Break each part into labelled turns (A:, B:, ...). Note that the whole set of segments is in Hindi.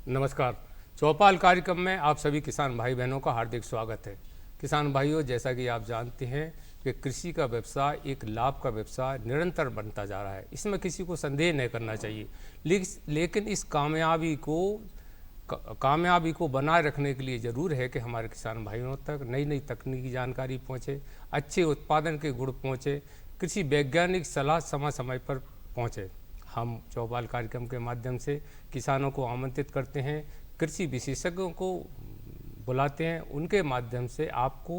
A: नमस्कार। चौपाल कार्यक्रम में आप सभी किसान भाई बहनों का हार्दिक स्वागत है। किसान भाइयों, जैसा कि आप जानते हैं कि कृषि का व्यवसाय एक लाभ का व्यवसाय निरंतर बनता जा रहा है, इसमें किसी को संदेह नहीं करना चाहिए। लेकिन इस कामयाबी को बनाए रखने के लिए ज़रूर है कि हमारे किसान भाइयों तक नई नई तकनीकी जानकारी पहुँचे, अच्छे उत्पादन के गुण पहुँचे, कृषि वैज्ञानिक सलाह समय समय पर पहुँचे। हम चौपाल कार्यक्रम के माध्यम से किसानों को आमंत्रित करते हैं, कृषि विशेषज्ञों को बुलाते हैं, उनके माध्यम से आपको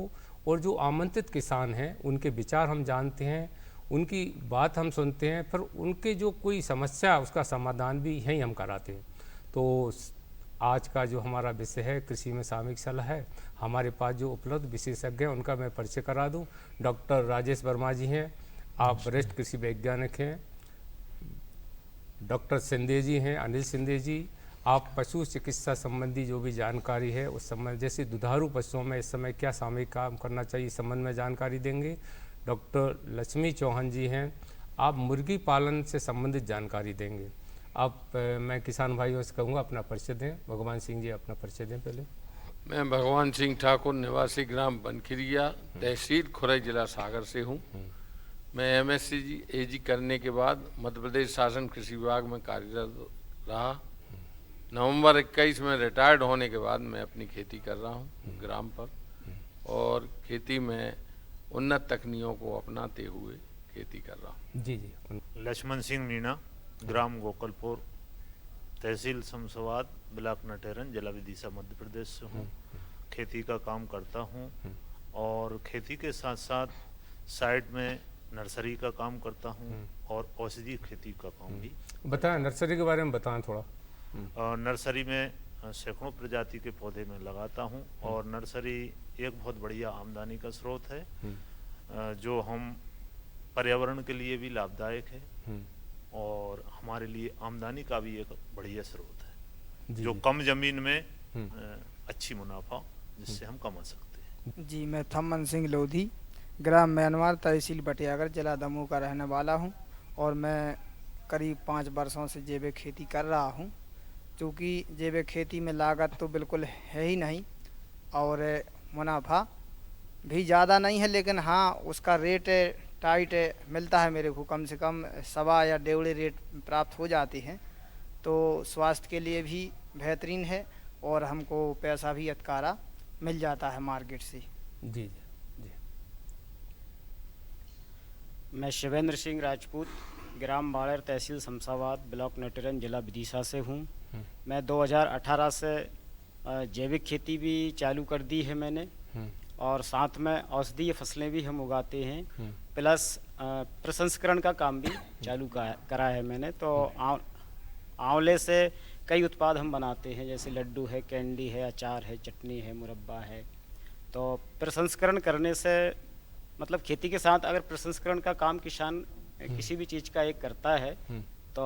A: और जो आमंत्रित किसान हैं उनके विचार हम जानते हैं, उनकी बात हम सुनते हैं, फिर उनके जो कोई समस्या उसका समाधान भी यहीं हम कराते हैं। तो आज का जो हमारा विषय है कृषि में सामयिक सलाह है। हमारे पास जो उपलब्ध विशेषज्ञ हैं उनका मैं परिचय करा दूं। डॉक्टर राजेश वर्मा जी हैं, आप वरिष्ठ कृषि वैज्ञानिक हैं। डॉक्टर सिंधे जी हैं, अनिल सिंधे जी, आप पशु चिकित्सा संबंधी जो भी जानकारी है उस संबंध, जैसे दुधारू पशुओं में इस समय क्या सामयिक काम करना चाहिए इस संबंध में जानकारी देंगे। डॉक्टर लक्ष्मी चौहान जी हैं, आप मुर्गी पालन से संबंधित जानकारी देंगे। आप मैं किसान भाइयों से कहूँगा अपना परिचय दें। भगवान सिंह जी अपना परिचय दें पहले।
B: मैं भगवान सिंह ठाकुर, निवासी ग्राम बनखिरिया, तहसील खुरई, जिला सागर से हूँ। मैं एमएससी एजी करने के बाद मध्य प्रदेश शासन कृषि विभाग में कार्यरत रहा। नवंबर 21 में रिटायर्ड होने के बाद मैं अपनी खेती कर रहा हूँ ग्राम पर, और खेती में उन्नत तकनीकों को अपनाते हुए खेती कर रहा हूँ।
A: जी जी।
C: लक्ष्मण सिंह मीणा, ग्राम गोकलपुर, तहसील शमशाबाद, ब्लॉक नटेरन, जिला विदिशा, मध्य प्रदेश से हूँ। खेती का काम करता हूँ और खेती के साथ साथ साइड में नर्सरी का काम करता हूँ और औषधि खेती का काम भी।
A: बताएं, नर्सरी के बारे में बताएं थोड़ा।
C: नर्सरी में सैकड़ों प्रजाति के पौधे में लगाता हूँ और नर्सरी एक बहुत बढ़िया आमदनी का स्रोत है, जो हम पर्यावरण के लिए भी लाभदायक है और हमारे लिए आमदनी का भी एक बढ़िया स्रोत है, जो कम जमीन में अच्छी मुनाफा जिससे हम कमा सकते हैं।
D: जी, मैं थम्मन सिंह लोधी, ग्राम मैनवार, तहसील बटियागढ़, जिला दमोह का रहने वाला हूं और मैं करीब 5 वर्षों से जैविक खेती कर रहा हूं। क्योंकि जैविक खेती में लागत तो बिल्कुल है ही नहीं और मुनाफा भी ज़्यादा नहीं है, लेकिन हाँ उसका रेट टाइट मिलता है मेरे को, कम से कम 1.25 या 1.5 रेट प्राप्त हो जाते हैं। तो स्वास्थ्य के लिए भी बेहतरीन है और हमको पैसा भी अतकारा मिल जाता है मार्केट से।
A: जी जी जी।
E: मैं शिवेंद्र सिंह राजपूत, ग्राम बाड़र, तहसील शमशाबाद, ब्लॉक नटेरन, जिला विदिशा से हूँ। मैं 2018 से जैविक खेती भी चालू कर दी है मैंने, और साथ में औषधीय फसलें भी हम उगाते हैं, प्लस प्रसंस्करण का काम भी चालू करा है मैंने। तो आंवले से कई उत्पाद हम बनाते हैं, जैसे लड्डू है, कैंडी है, अचार है, चटनी है, मुरब्बा है। तो प्रसंस्करण करने से मतलब खेती के साथ अगर प्रसंस्करण का काम किसान किसी भी चीज़ का एक करता है तो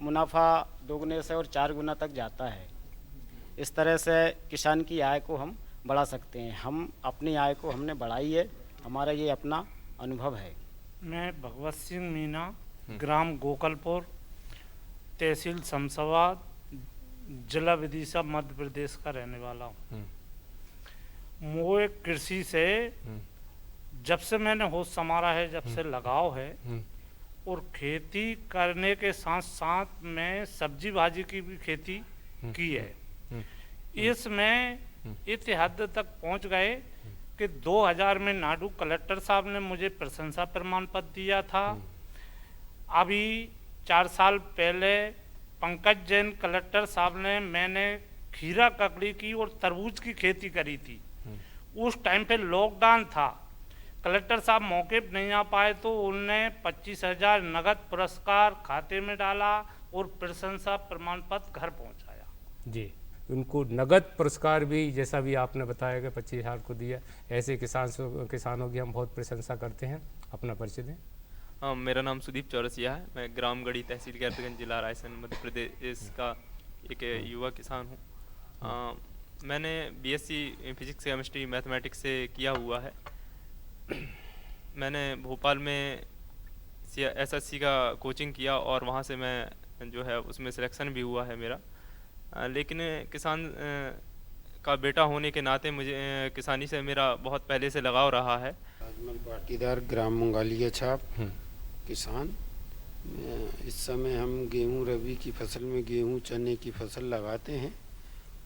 E: मुनाफा 2 गुने से और 4 गुना तक जाता है। इस तरह से किसान की आय को हम बढ़ा सकते हैं। हम अपनी आय को हमने बढ़ाई है, हमारा ये अपना अनुभव है।
F: मैं भगवत सिंह मीणा, ग्राम गोकलपुर, तहसील शमशाबाद, जिला विदिशा, मध्य प्रदेश का रहने वाला हूँ। मोए कृषि से जब से मैंने होश संभाला है, जब से लगाव है, और खेती करने के साथ साथ मैं सब्जी भाजी की भी खेती की है। इसमें इस हद तक पहुंच गए कि 2000 में नाडू कलेक्टर साहब ने मुझे प्रशंसा प्रमाण पत्र दिया था। अभी 4 साल पहले पंकज जैन कलेक्टर साहब ने, मैंने खीरा ककड़ी की और तरबूज की खेती करी थी। उस टाइम पे लॉकडाउन था, कलेक्टर साहब मौके पर नहीं आ पाए, तो उनने 25,000 नगद पुरस्कार खाते में डाला और प्रशंसा प्रमाण पत्र घर पहुंचाया।
A: जी, उनको नगद पुरस्कार भी, जैसा भी आपने बताया कि 25,000 को दिया। ऐसे किसानों की हम बहुत प्रशंसा करते हैं। अपना परिचय दें।
G: हाँ, मेरा नाम सुदीप चौरसिया है। मैं ग्राम गढ़ी, तहसील गैरतगंज, जिला रायसेन, मध्य प्रदेश का एक युवा किसान हूँ। मैंने बीएससी फिजिक्स, केमिस्ट्री, मैथमेटिक्स से किया हुआ है। मैंने भोपाल में एसएससी का कोचिंग किया और वहाँ से मैं जो है उसमें सिलेक्शन भी हुआ है मेरा। लेकिन किसान का बेटा होने के नाते मुझे किसानी से मेरा बहुत पहले से लगाव रहा है।
H: राजमल पाटीदार, ग्राम मुंगालिया छाप, किसान। इस समय हम गेहूं रबी की फसल में गेहूं चने की फसल लगाते हैं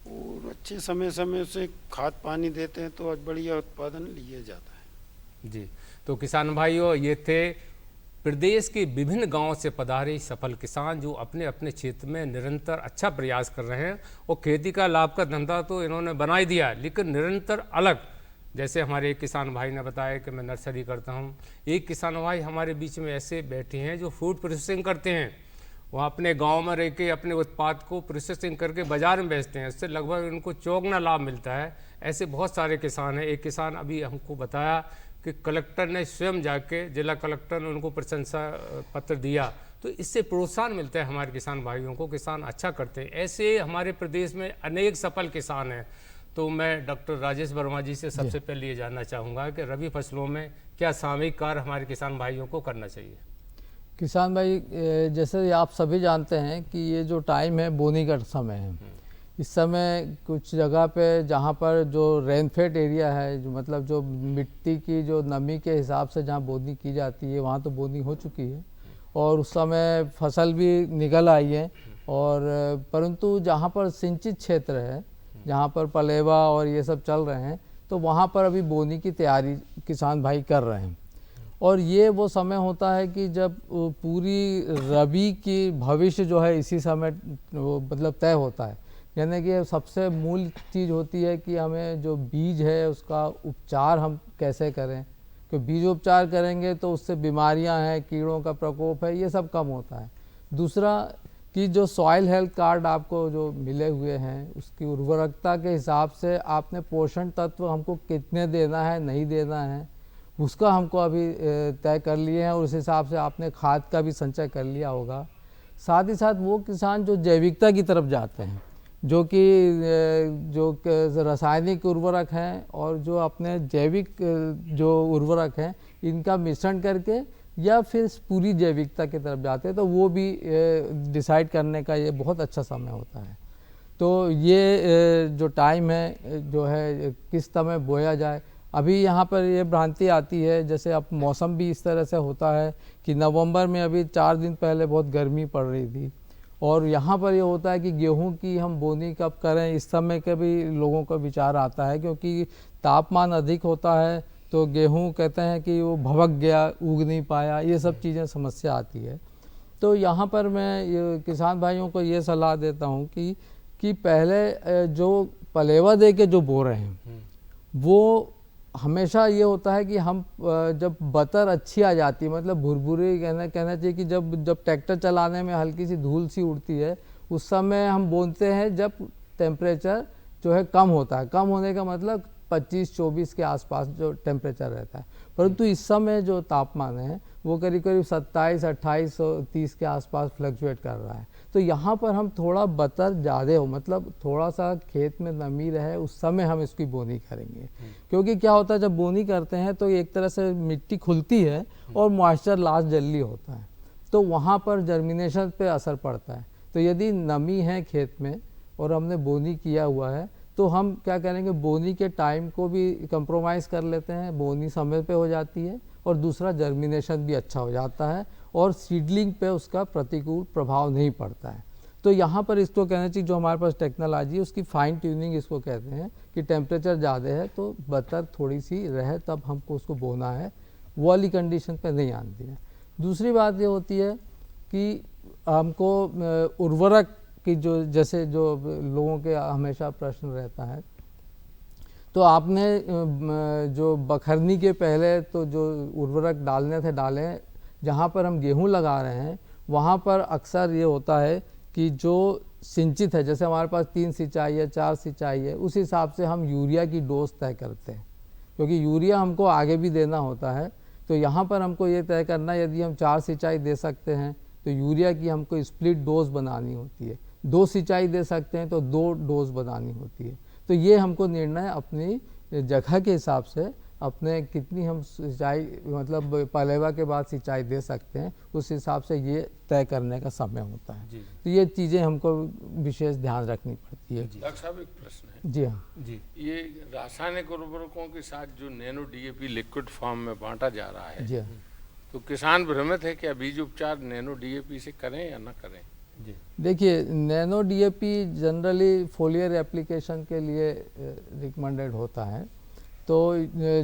H: और अच्छे समय समय से खाद पानी देते हैं तो आज बढ़िया उत्पादन लिया जाता है।
A: जी, तो किसान भाइयों, ये थे प्रदेश के विभिन्न गांवों से पधारे सफल किसान जो अपने अपने क्षेत्र में निरंतर अच्छा प्रयास कर रहे हैं। और खेती का लाभ का धंधा तो इन्होंने बना ही दिया, लेकिन निरंतर अलग, जैसे हमारे एक किसान भाई ने बताया कि मैं नर्सरी करता हूँ। एक किसान भाई हमारे बीच में ऐसे बैठे हैं जो फूड प्रोसेसिंग करते हैं। वह अपने गांव में रह के अपने उत्पाद को प्रोसेसिंग करके बाजार में बेचते हैं, इससे लगभग उनको चौगुना लाभ मिलता है। ऐसे बहुत सारे किसान हैं। एक किसान अभी हमको बताया कि कलेक्टर ने स्वयं जाके, जिला कलेक्टर ने उनको प्रशंसा पत्र दिया, तो इससे प्रोत्साहन मिलता है हमारे किसान भाइयों को। किसान अच्छा करते हैं। ऐसे हमारे प्रदेश में अनेक सफल किसान हैं। तो मैं डॉक्टर राजेश वर्मा जी से सबसे पहले ये जानना चाहूँगा कि रबी फसलों में क्या सामयिक कार्य हमारे किसान भाइयों को करना चाहिए।
I: किसान भाई, जैसे आप सभी जानते हैं कि ये जो टाइम है बोनी का समय है। इस समय कुछ जगह पे जहाँ पर जो रेनफेड एरिया है, जो मतलब जो मिट्टी की जो नमी के हिसाब से जहाँ बोनी की जाती है, वहाँ तो बोनी हो चुकी है और उस समय फसल भी निकल आई है। और परंतु जहाँ पर सिंचित क्षेत्र है, जहाँ पर पलेवा और ये सब चल रहे हैं, तो वहाँ पर अभी बोनी की तैयारी किसान भाई कर रहे हैं। और ये वो समय होता है कि जब पूरी रबी की भविष्य जो है इसी समय वो मतलब तय होता है। यानी कि सबसे मूल चीज़ होती है कि हमें जो बीज है उसका उपचार हम कैसे करें, क्योंकि बीज उपचार करेंगे तो उससे बीमारियां हैं, कीड़ों का प्रकोप है, ये सब कम होता है। दूसरा कि जो सॉइल हेल्थ कार्ड आपको जो मिले हुए हैं, उसकी उर्वरकता के हिसाब से आपने पोषण तत्व हमको कितने देना है, नहीं देना है, उसका हमको अभी तय कर लिए हैं और उस हिसाब से आपने खाद का भी संचय कर लिया होगा। साथ ही साथ वो किसान जो जैविकता की तरफ जाते हैं, जो कि जो रासायनिक उर्वरक हैं और जो अपने जैविक जो उर्वरक हैं, इनका मिश्रण करके या फिर पूरी जैविकता की तरफ जाते हैं, तो वो भी डिसाइड करने का ये बहुत अच्छा समय होता है। तो ये जो टाइम है जो है किस समय बोया जाए, अभी यहाँ पर ये भ्रांति आती है, जैसे अब मौसम भी इस तरह से होता है कि नवंबर में अभी 4 दिन पहले बहुत गर्मी पड़ रही थी और यहाँ पर ये होता है कि गेहूं की हम बोनी कब करें, इस समय के भी लोगों का विचार आता है, क्योंकि तापमान अधिक होता है तो गेहूं कहते हैं कि वो भभक गया, उग नहीं पाया, ये सब चीज़ें समस्या आती है। तो यहाँ पर मैं किसान भाइयों को ये सलाह देता हूँ कि पहले जो पलेवा दे के जो बो रहे हैं, वो हमेशा ये होता है कि हम जब बतर अच्छी आ जाती है, मतलब भुरभुरी कहना चाहिए कि जब ट्रैक्टर चलाने में हल्की सी धूल सी उड़ती है, उस समय हम बोनते हैं जब टेम्परेचर जो है कम होता है। कम होने का मतलब 25-24 के आसपास जो टेम्परेचर रहता है, परंतु इस समय जो तापमान है वो करीब करीब 27, 28 और 30 के आसपास फ्लक्चुएट कर रहा है। तो यहाँ पर हम थोड़ा बतर ज़्यादा हो, मतलब थोड़ा सा खेत में नमी रहे, उस समय हम इसकी बोनी करेंगे। क्योंकि क्या होता है, जब बोनी करते हैं तो एक तरह से मिट्टी खुलती है और मॉइस्चर लॉस जल्दी होता है, तो वहाँ पर जर्मिनेशन पे असर पड़ता है। तो यदि नमी है खेत में और हमने बोनी किया हुआ है, तो हम क्या करेंगे, बोनी के टाइम को भी कंप्रोमाइज़ कर लेते हैं, बोनी समय पे हो जाती है और दूसरा जर्मिनेशन भी अच्छा हो जाता है और सीडलिंग पे उसका प्रतिकूल प्रभाव नहीं पड़ता है। तो यहाँ पर इसको कहना चाहिए, जो हमारे पास टेक्नोलॉजी है उसकी फाइन ट्यूनिंग इसको कहते हैं, कि टेम्परेचर ज़्यादा है तो बतर थोड़ी सी रहे तब हमको उसको बोना है, वो वाली कंडीशन पे नहीं आती है। दूसरी बात ये होती है कि हमको उर्वरक कि जो जैसे जो लोगों के हमेशा प्रश्न रहता है, तो आपने जो बखरनी के पहले तो जो उर्वरक डालने थे डाले, जहाँ पर हम गेहूं लगा रहे हैं वहाँ पर अक्सर ये होता है कि जो सिंचित है, जैसे हमारे पास 3 सिंचाई है, 4 सिंचाई है, उस हिसाब से हम यूरिया की डोज तय करते हैं, क्योंकि यूरिया हमको आगे भी देना होता है। तो यहाँ पर हमको ये तय करना, यदि हम 4 सिंचाई दे सकते हैं तो यूरिया की हमको स्प्लिट डोज बनानी होती है, 2 सिंचाई दे सकते हैं तो 2 डोज बनानी होती है। तो ये हमको निर्णय अपनी जगह के हिसाब से अपने कितनी हम सिंचाई मतलब पलेवा के बाद सिंचाई दे सकते हैं, उस हिसाब से ये तय करने का समय होता है। तो ये चीज़ें हमको विशेष ध्यान रखनी पड़ती है।
B: डॉक्टर साहब एक प्रश्न है।
I: जी हाँ
A: जी,
B: ये रासायनिक उर्वरकों के साथ जो नैनो डीएपी लिक्विड फॉर्म में बांटा जा रहा है,
I: जी हाँ।
B: तो किसान भ्रमित है कि बीज उपचार नैनो डीएपी से करें या ना करें?
A: जी,
I: देखिए नैनो डीएपी जनरली फोलियर एप्लीकेशन के लिए रिकमेंडेड होता है। तो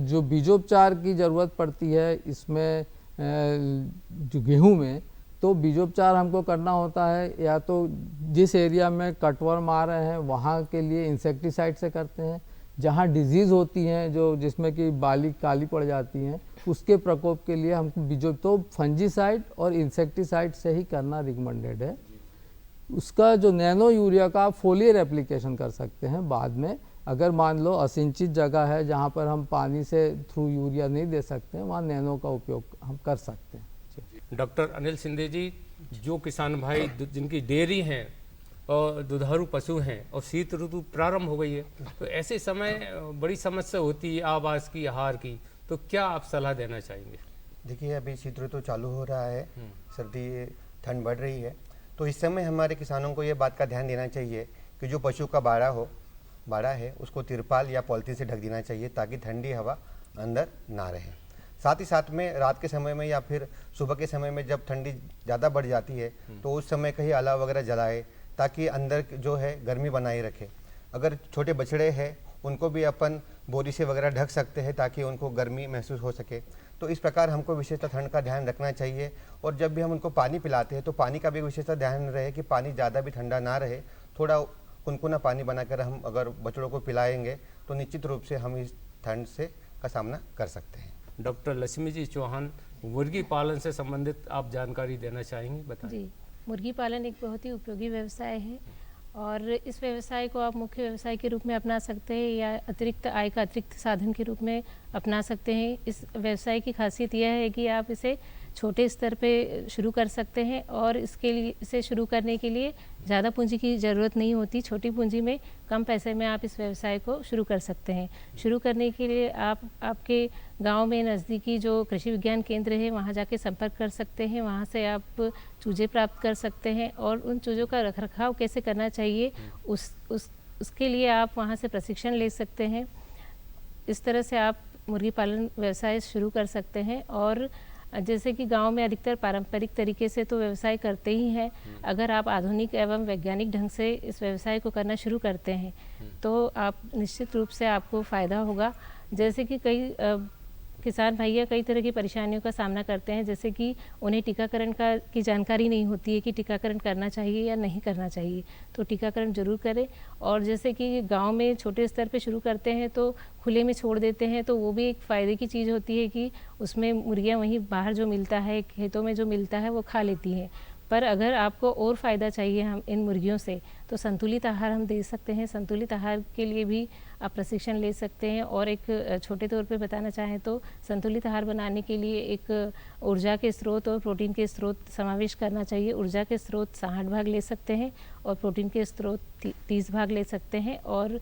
I: जो बीजोपचार की ज़रूरत पड़ती है इसमें जो गेहूं में, तो बीजोपचार हमको करना होता है या तो जिस एरिया में कटवर्म आ रहे हैं वहाँ के लिए इंसेक्टिसाइड से करते हैं, जहाँ डिजीज़ होती हैं जो जिसमें कि बाली काली पड़ जाती हैं उसके प्रकोप के लिए हमको बीजो तो फंजीसाइड और इंसेक्टिसाइड से ही करना रिकमेंडेड है। उसका जो नैनो यूरिया का आप फोलियर एप्लीकेशन कर सकते हैं बाद में, अगर मान लो असिंचित जगह है जहाँ पर हम पानी से थ्रू यूरिया नहीं दे सकते हैं, वहाँ नैनो का उपयोग हम कर सकते हैं।
A: डॉक्टर अनिल सिंधे जी, जो किसान भाई जिनकी डेयरी हैं और दुधारू पशु हैं और शीत ऋतु प्रारंभ हो गई है, तो ऐसे समय बड़ी समस्या होती है आवास की, आहार की, तो क्या आप सलाह देना चाहेंगे?
J: देखिए अभी शीत ऋतु चालू हो रहा है, सर्दी ठंड बढ़ रही है, तो इस समय हमारे किसानों को ये बात का ध्यान देना चाहिए कि जो पशु का बाड़ा है उसको तिरपाल या पॉलिथीन से ढक देना चाहिए ताकि ठंडी हवा अंदर ना रहे। साथ ही साथ में रात के समय में या फिर सुबह के समय में जब ठंडी ज़्यादा बढ़ जाती है तो उस समय कहीं अलाव वगैरह जलाए ताकि अंदर जो है गर्मी बनाए रखे। अगर छोटे बछड़े हैं उनको भी अपन बोरी से वगैरह ढक सकते हैं ताकि उनको गर्मी महसूस हो सके। तो इस प्रकार हमको विशेषतः ठंड का ध्यान रखना चाहिए। और जब भी हम उनको पानी पिलाते हैं तो पानी का भी विशेषतः ध्यान रहे कि पानी ज़्यादा भी ठंडा ना रहे, थोड़ा कुनकुना पानी बनाकर हम अगर बछड़ों को पिलाएंगे तो निश्चित रूप से हम इस ठंड से का सामना कर सकते हैं।
A: डॉक्टर लक्ष्मी जी चौहान, मुर्गी पालन से संबंधित आप जानकारी देना चाहेंगे? बताएं।
K: जी, मुर्गी पालन एक बहुत ही उपयोगी व्यवसाय है और इस व्यवसाय को आप मुख्य व्यवसाय के रूप में अपना सकते हैं या अतिरिक्त आय का अतिरिक्त साधन के रूप में अपना सकते हैं। इस व्यवसाय की खासियत यह है कि आप इसे छोटे स्तर पे शुरू कर सकते हैं और इसके लिए इसे शुरू करने के लिए ज़्यादा पूंजी की ज़रूरत नहीं होती। छोटी पूंजी में कम पैसे में आप इस व्यवसाय को शुरू कर सकते हैं। शुरू करने के लिए आप आपके गांव में नज़दीकी जो कृषि विज्ञान केंद्र है वहां जाके संपर्क कर सकते हैं। वहां से आप चूजे प्राप्त कर सकते हैं और उन चूज़ों का रखरखाव कैसे करना चाहिए उसके लिए आप वहां से प्रशिक्षण ले सकते हैं। इस तरह से आप मुर्गी पालन व्यवसाय शुरू कर सकते हैं। और जैसे कि गांव में अधिकतर पारंपरिक तरीके से तो व्यवसाय करते ही हैं, अगर आप आधुनिक एवं वैज्ञानिक ढंग से इस व्यवसाय को करना शुरू करते हैं तो आप निश्चित रूप से आपको फ़ायदा होगा। जैसे कि कई किसान भैया कई तरह की परेशानियों का सामना करते हैं, जैसे कि उन्हें टीकाकरण की जानकारी नहीं होती है कि टीकाकरण करना चाहिए या नहीं करना चाहिए, तो टीकाकरण जरूर करें। और जैसे कि गांव में छोटे स्तर पे शुरू करते हैं तो खुले में छोड़ देते हैं, तो वो भी एक फ़ायदे की चीज़ होती है कि उसमें मुर्गियाँ वहीं बाहर जो मिलता है खेतों में जो मिलता है वो खा लेती हैं। पर अगर आपको और फ़ायदा चाहिए हम इन मुर्गियों से तो संतुलित आहार हम दे सकते हैं। संतुलित आहार के लिए भी आप प्रशिक्षण ले सकते हैं। और एक छोटे तौर पे बताना चाहें तो संतुलित आहार बनाने के लिए एक ऊर्जा के स्रोत और प्रोटीन के स्रोत समावेश करना चाहिए। ऊर्जा के स्रोत 60 भाग ले सकते हैं और प्रोटीन के स्रोत 30 भाग ले सकते हैं। और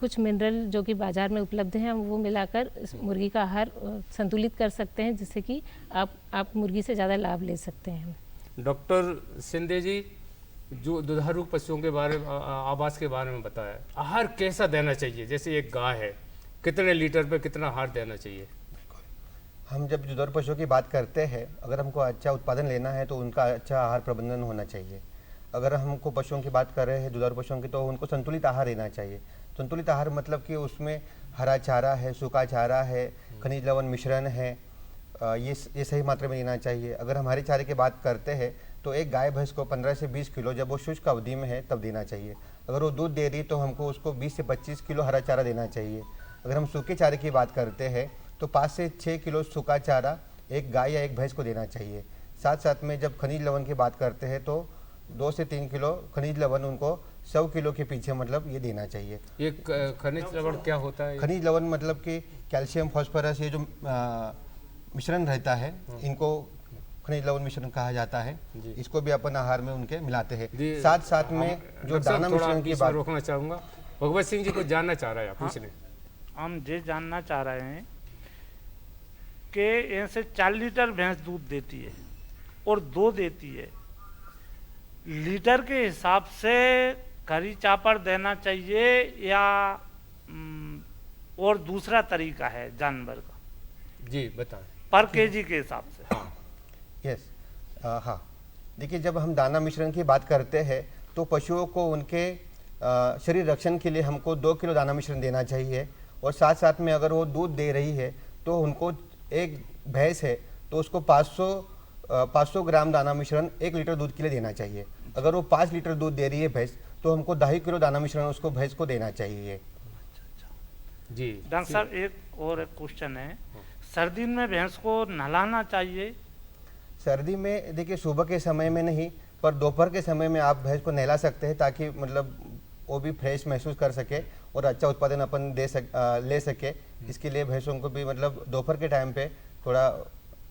K: कुछ मिनरल जो कि बाज़ार में उपलब्ध हैं हम वो मिलाकर इस मुर्गी का आहार संतुलित कर सकते हैं, जिससे कि आप मुर्गी से ज़्यादा लाभ ले सकते हैं।
A: डॉक्टर सिंधे जी, जो दुधारू पशुओं के बारे में आवास के बारे में बताया, आहार कैसा देना चाहिए? जैसे एक गाय है, कितने लीटर पे कितना आहार देना चाहिए?
J: हम जब दुधारू पशुओं की बात करते हैं, अगर हमको अच्छा उत्पादन लेना है तो उनका अच्छा आहार प्रबंधन होना चाहिए। अगर हमको पशुओं की बात कर रहे हैं, दुधारू पशुओं की, तो उनको संतुलित आहार लेना चाहिए। संतुलित आहार मतलब कि उसमें हरा चारा है, सूखा चारा है, खनिज लवण मिश्रण है, ये सही मात्रा में लेना चाहिए। अगर हम हरे चारे की बात करते हैं तो एक गाय भैंस को 15 से 20 किलो जब वो शुष्क अवधि में है तब देना चाहिए। अगर वो दूध दे रही तो हमको उसको 20 से 25 किलो हरा चारा देना चाहिए। अगर हम सूखे चारे की बात करते हैं तो 5 से 6 किलो सूखा चारा एक गाय या एक भैंस को देना चाहिए। साथ साथ में जब खनिज लवण की बात करते हैं तो 2 से 3 किलो खनिज लवण उनको 100 किलो के पीछे मतलब ये देना चाहिए।
A: ये खनिज लवण क्या होता है?
J: खनिज लवण मतलब कि कैल्शियम, फॉस्फोरस, ये जो मिश्रण रहता है इनको खनिज लवण मिश्रण कहा जाता है। इसको भी अपन आहार में उनके मिलाते हैं। साथ साथ में जो दाना मिश्रण की बात
A: रोकना चाहूँगा, भगवत सिंह जी को जानना चाह रहा है, पूछ लें।
F: हम ये जानना चाह रहे हैं कि ऐसे 4 लीटर भैंस दूध देती है और 2 देती है, लीटर के हिसाब से खरी चापड़ देना चाहिए या और दूसरा तरीका है जानवर का?
A: जी बताएं।
F: पर केजी के हिसाब से।
J: यस, हाँ, देखिए जब हम दाना मिश्रण की बात करते हैं तो पशुओं को उनके शरीर रक्षण के लिए हमको 2 किलो दाना मिश्रण देना चाहिए, और साथ साथ में अगर वो दूध दे रही है तो उनको, एक भैंस है तो उसको 500 ग्राम दाना मिश्रण 1 लीटर दूध के लिए देना चाहिए। अगर वो 5 लीटर दूध दे रही है भैंस तो हमको 2.5 किलो दाना मिश्रण उसको भैंस को देना चाहिए।
A: जी
F: डॉक्टर साहब एक और एक क्वेश्चन है, सर्दी में भैंस को नहलाना चाहिए?
J: सर्दी में देखिए सुबह के समय में नहीं, पर दोपहर के समय में आप भैंस को नहला सकते हैं ताकि मतलब वो भी फ्रेश महसूस कर सके और अच्छा उत्पादन अपन ले सके। इसके लिए भैंसों को भी मतलब दोपहर के टाइम पे थोड़ा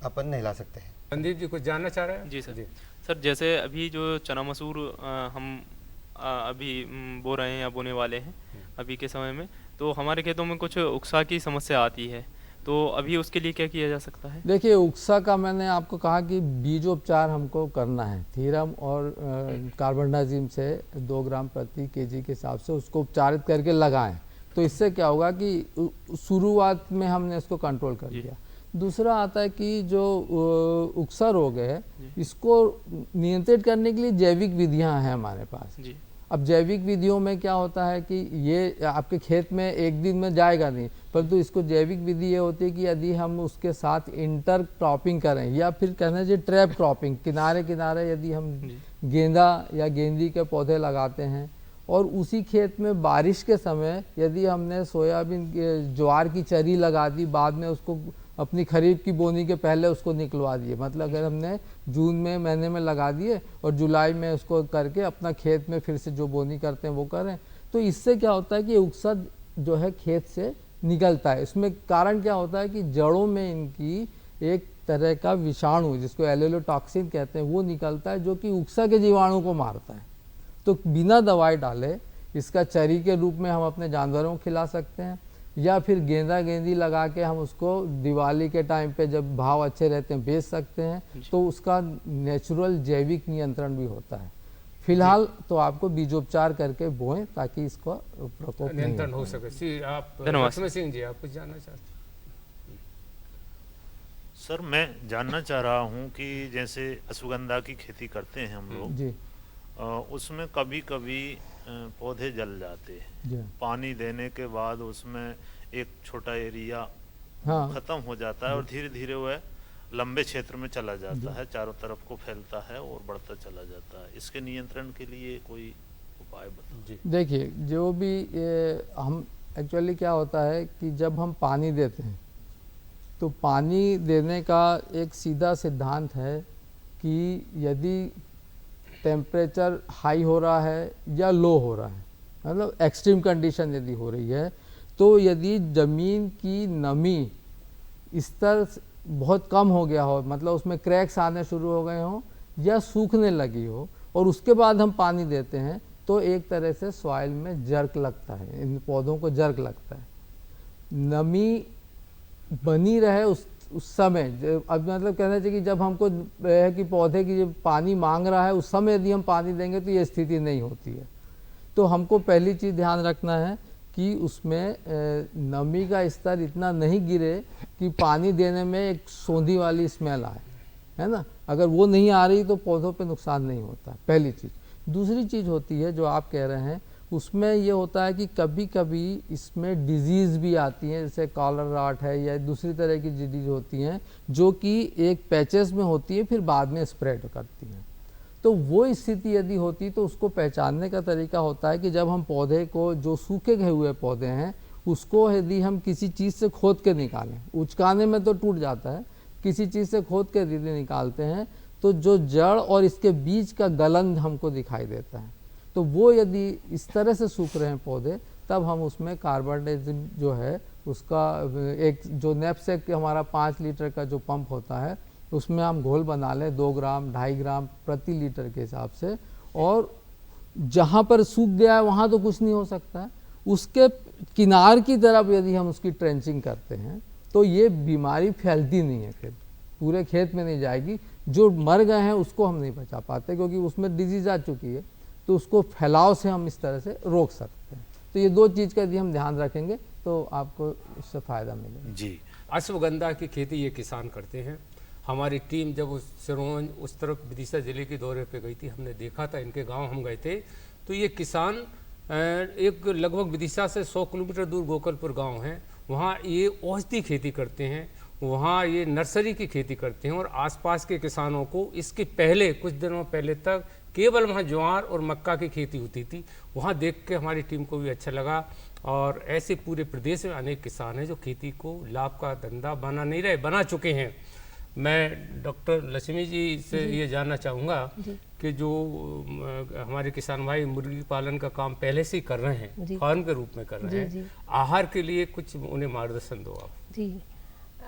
J: अपन नहला सकते हैं।
A: संदीप जी कुछ जानना चाह रहे हैं?
G: जी सर। सर जैसे अभी जो चना मसूर हम अभी बो रहे हैं या बोने वाले हैं अभी के समय में, तो हमारे खेतों में कुछ उकसा की समस्या आती है, तो अभी उसके लिए क्या किया जा सकता है?
I: देखिए उकसा का मैंने आपको कहा कि बीजोपचार हमको करना है, थीरम और कार्बनडाजिम से 2 ग्राम प्रति केजी के हिसाब से उसको उपचारित करके लगाएं। तो इससे क्या होगा कि शुरुआत में हमने इसको कंट्रोल कर लिया। दूसरा आता है कि जो उकसा रोग है इसको नियंत्रित करने के लिए जैविक विधियां हैं हमारे पास।
G: जी।
I: अब जैविक विधियों में क्या होता है कि ये आपके खेत में एक दिन में जाएगा नहीं, परंतु इसको जैविक विधि ये होती है कि यदि हम उसके साथ इंटर क्रॉपिंग करें या फिर कहना चाहिए ट्रैप क्रॉपिंग, किनारे किनारे यदि हम गेंदा या गेंदी के पौधे लगाते हैं और उसी खेत में बारिश के समय यदि हमने सोयाबीन ज्वार की चरी लगा दी, बाद में उसको अपनी खरीफ की बोनी के पहले उसको निकलवा दिए, मतलब अगर हमने जून में महीने में लगा दिए और जुलाई में उसको करके अपना खेत में फिर से जो बोनी करते हैं वो करें, तो इससे क्या होता है कि उकसा जो है खेत से निकलता है। इसमें कारण क्या होता है कि जड़ों में इनकी एक तरह का विषाणु जिसको एलेलोटॉक्सिन कहते हैं वो निकलता है, जो कि उकसा के जीवाणु को मारता है। तो बिना दवाई डाले इसका चरी के रूप में हम अपने जानवरों को खिला सकते हैं, या फिर गेंदा गेंदी लगा के हम उसको दिवाली के टाइम पे जब भाव अच्छे रहते हैं बेच सकते हैं। तो उसका नेचुरल जैविक नियंत्रण भी होता है। फिलहाल तो आपको बीजोपचार करके बोएं ताकि इसका प्रकोप
A: नियंत्रण हो सके। आप लक्ष्मण सिंह जी आप कुछ जानना चाहते हैं?
C: सर मैं जानना चाह रहा हूँ कि जैसे अश्वगंधा की खेती करते हैं हम लोग
I: जी
C: उसमें कभी कभी पौधे जल जाते हैं।
I: जी
C: पानी देने के बाद उसमें एक छोटा एरिया
I: हाँ
C: खत्म हो जाता है और धीरे धीरे वह लंबे क्षेत्र में चला जाता है, चारों तरफ को फैलता है और बढ़ता चला जाता है। इसके नियंत्रण के लिए कोई उपाय बताओ।
I: देखिए जो भी हम एक्चुअली क्या होता है कि जब हम पानी देते हैं तो पानी देने का एक सीधा सिद्धांत है कि यदि टेम्परेचर हाई हो रहा है या लो हो रहा है, मतलब एक्सट्रीम कंडीशन यदि हो रही है, तो यदि ज़मीन की नमी स्तर बहुत कम हो गया हो, मतलब उसमें क्रैक्स आने शुरू हो गए हों या सूखने लगी हो और उसके बाद हम पानी देते हैं, तो एक तरह से सॉइल में जर्क लगता है, इन पौधों को जर्क लगता है। नमी बनी रहे उस समय, अब मतलब कहना चाहिए कि जब हमको है कि पौधे की जब पानी मांग रहा है उस समय यदि हम पानी देंगे तो ये स्थिति नहीं होती है। तो हमको पहली चीज़ ध्यान रखना है कि उसमें नमी का स्तर इतना नहीं गिरे कि पानी देने में एक सोंधी वाली स्मेल आए, है ना। अगर वो नहीं आ रही तो पौधों पे नुकसान नहीं होता, पहली चीज़। दूसरी चीज़ होती है जो आप कह रहे हैं, उसमें ये होता है कि कभी कभी इसमें डिजीज़ भी आती हैं, जैसे कॉलर रॉट है या दूसरी तरह की डिजीज़ होती हैं जो कि एक पैचेस में होती है फिर बाद में स्प्रेड करती हैं। तो वो स्थिति यदि होती तो उसको पहचानने का तरीका होता है कि जब हम पौधे को, जो सूखे गए हुए पौधे हैं उसको यदि हम किसी चीज़ से खोद के निकालें, उचकाने में तो टूट जाता है, किसी चीज़ से खोद के यदि निकालते हैं तो जो जड़ और इसके बीच का गलन हमको दिखाई देता है। तो वो यदि इस तरह से सूख रहे हैं पौधे, तब हम उसमें कार्बनडाजिम जो है उसका एक जो नेपसेक हमारा 5 लीटर का जो पंप होता है उसमें हम घोल बना लें 2 ग्राम 2.5 ग्राम प्रति लीटर के हिसाब से, और जहाँ पर सूख गया है वहाँ तो कुछ नहीं हो सकता है, उसके किनार की तरफ यदि हम उसकी ट्रेंचिंग करते हैं तो ये बीमारी फैलती नहीं है, फिर पूरे खेत में नहीं जाएगी। जो मर गए हैं उसको हम नहीं बचा पाते क्योंकि उसमें डिजीज आ चुकी है, तो उसको फैलाव से हम इस तरह से रोक सकते हैं। तो ये 2 चीज़ का यदि हम ध्यान रखेंगे तो आपको उससे फ़ायदा मिलेगा।
C: जी।
A: अश्वगंधा की खेती ये किसान करते हैं। हमारी टीम जब उस सिरोंज उस तरफ विदिशा जिले के दौरे पे गई थी, हमने देखा था, इनके गांव हम गए थे, तो ये किसान एक लगभग विदिशा से 100 किलोमीटर दूर गोकलपुर गांव है, वहाँ ये औषधि खेती करते हैं, वहाँ ये नर्सरी की खेती करते हैं। और आसपास के किसानों को इसके पहले कुछ दिनों पहले तक केवल वहाँ ज्वार और मक्का की खेती होती थी। वहाँ देख के हमारी टीम को भी अच्छा लगा। और ऐसे पूरे प्रदेश में अनेक किसान हैं जो खेती को लाभ का धंधा बना चुके हैं। मैं डॉक्टर लक्ष्मी जी से ये जानना चाहूँगा कि जो हमारे किसान भाई मुर्गी पालन का काम पहले से ही कर रहे हैं, फार्म के रूप में कर रहे हैं, आहार के लिए कुछ उन्हें मार्गदर्शन दो आप।
K: जी,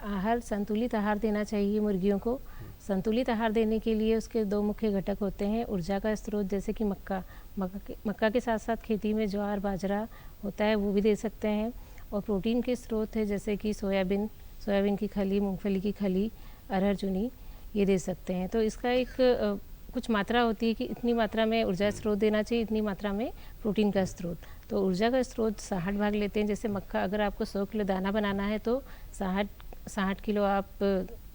K: आहार संतुलित आहार देना चाहिए मुर्गियों को। संतुलित आहार देने के लिए उसके 2 मुख्य घटक होते हैं। ऊर्जा का स्रोत जैसे कि मक्का के साथ साथ खेती में ज्वार बाजरा होता है, वो भी दे सकते हैं। और प्रोटीन के स्रोत है जैसे कि सोयाबीन की खली, मूंगफली की खली, अरहर चुनी, ये दे सकते हैं। तो इसका एक कुछ मात्रा होती है कि इतनी मात्रा में ऊर्जा स्रोत देना चाहिए, इतनी मात्रा में प्रोटीन का स्रोत। तो ऊर्जा का स्रोत 60 भाग लेते हैं। जैसे मक्का अगर आपको 100 किलो दाना बनाना है तो 60 किलो आप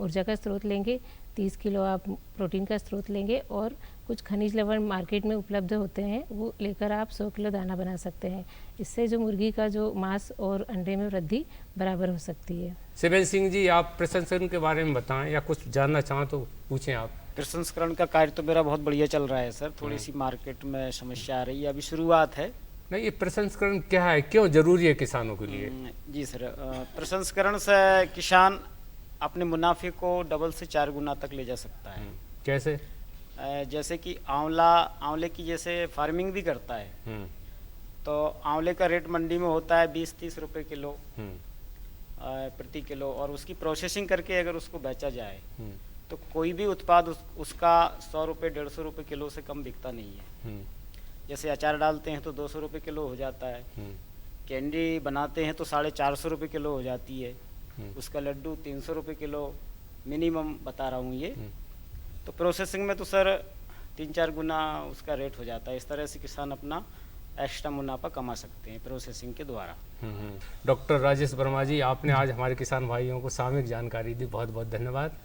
K: ऊर्जा का स्रोत लेंगे, 30 किलो आप प्रोटीन का स्रोत लेंगे, और कुछ खनिज लवण मार्केट में उपलब्ध होते हैं, वो लेकर आप 100 किलो दाना बना सकते हैं। इससे जो मुर्गी का जो मांस और अंडे में वृद्धि बराबर हो सकती है।
A: शिवेंद्र सिंह जी, आप प्रसंस्करण के बारे में बताएं या कुछ जानना चाहें तो पूछें आप।
E: प्रसंस्करण का कार्य तो मेरा बहुत बढ़िया चल रहा है सर। थोड़ी सी मार्केट में समस्या आ रही है, अभी शुरुआत है।
A: नहीं, ये प्रसंस्करण क्या है, क्यों जरूरी है किसानों के लिए?
E: जी सर, प्रसंस्करण से किसान अपने मुनाफे को डबल से 4 गुना तक ले जा सकता है।
A: कैसे?
E: जैसे कि आंवले की जैसे फार्मिंग भी करता है, तो आंवले का रेट मंडी में होता है 20-30 रुपए किलो प्रति किलो, और उसकी प्रोसेसिंग करके अगर उसको बेचा जाए तो कोई भी उत्पाद उसका 100 रुपये 150 रुपये किलो से कम बिकता नहीं है। जैसे अचार डालते हैं तो 200 रुपये किलो हो जाता है, कैंडी बनाते हैं तो 450 रुपये किलो हो जाती है, उसका लड्डू 300 रुपये किलो मिनिमम बता रहा हूँ ये। तो प्रोसेसिंग में तो सर 3-4 गुना उसका रेट हो जाता है। इस तरह से किसान अपना एक्स्ट्रा मुनाफा कमा सकते हैं प्रोसेसिंग के द्वारा।
A: डॉक्टर राजेश वर्मा जी, आपने आज हमारे किसान भाइयों को सामयिक जानकारी दी, बहुत बहुत धन्यवाद।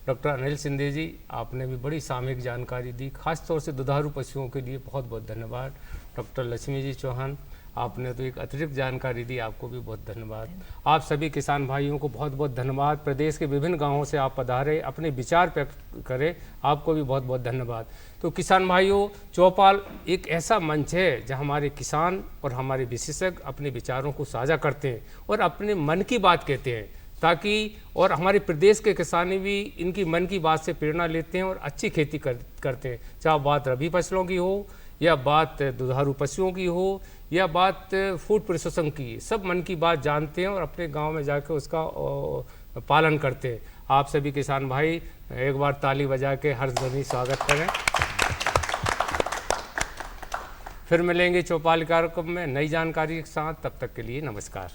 A: डॉक्टर अनिल सिंधे जी, आपने भी बड़ी सामयिक जानकारी दी, खासतौर से दुधारू पशुओं के लिए बहुत बहुत धन्यवाद। डॉक्टर लक्ष्मी जी चौहान, आपने तो एक अतिरिक्त जानकारी दी, आपको भी बहुत धन्यवाद। आप सभी किसान भाइयों को बहुत बहुत धन्यवाद। प्रदेश के विभिन्न गांवों से आप पधारे, अपने विचार व्यक्त करें, आपको भी बहुत बहुत धन्यवाद। तो किसान भाइयों, चौपाल एक ऐसा मंच है जहां हमारे किसान और हमारे विशेषज्ञ अपने विचारों को साझा करते हैं और अपने मन की बात कहते हैं, ताकि और हमारे प्रदेश के किसान भी इनकी मन की बात से प्रेरणा लेते हैं और अच्छी खेती करते हैं। चाहे बात रबी फसलों की हो, या बात दुधारू पशुओं की हो, या बात फूड प्रोसेसिंग की, सब मन की बात जानते हैं और अपने गांव में जाकर उसका पालन करते हैं। आप सभी किसान भाई एक बार ताली बजा के हर्षध्वनि स्वागत करें। फिर मिलेंगे चौपाल कार्यक्रम में नई जानकारी के साथ, तब तक के लिए नमस्कार।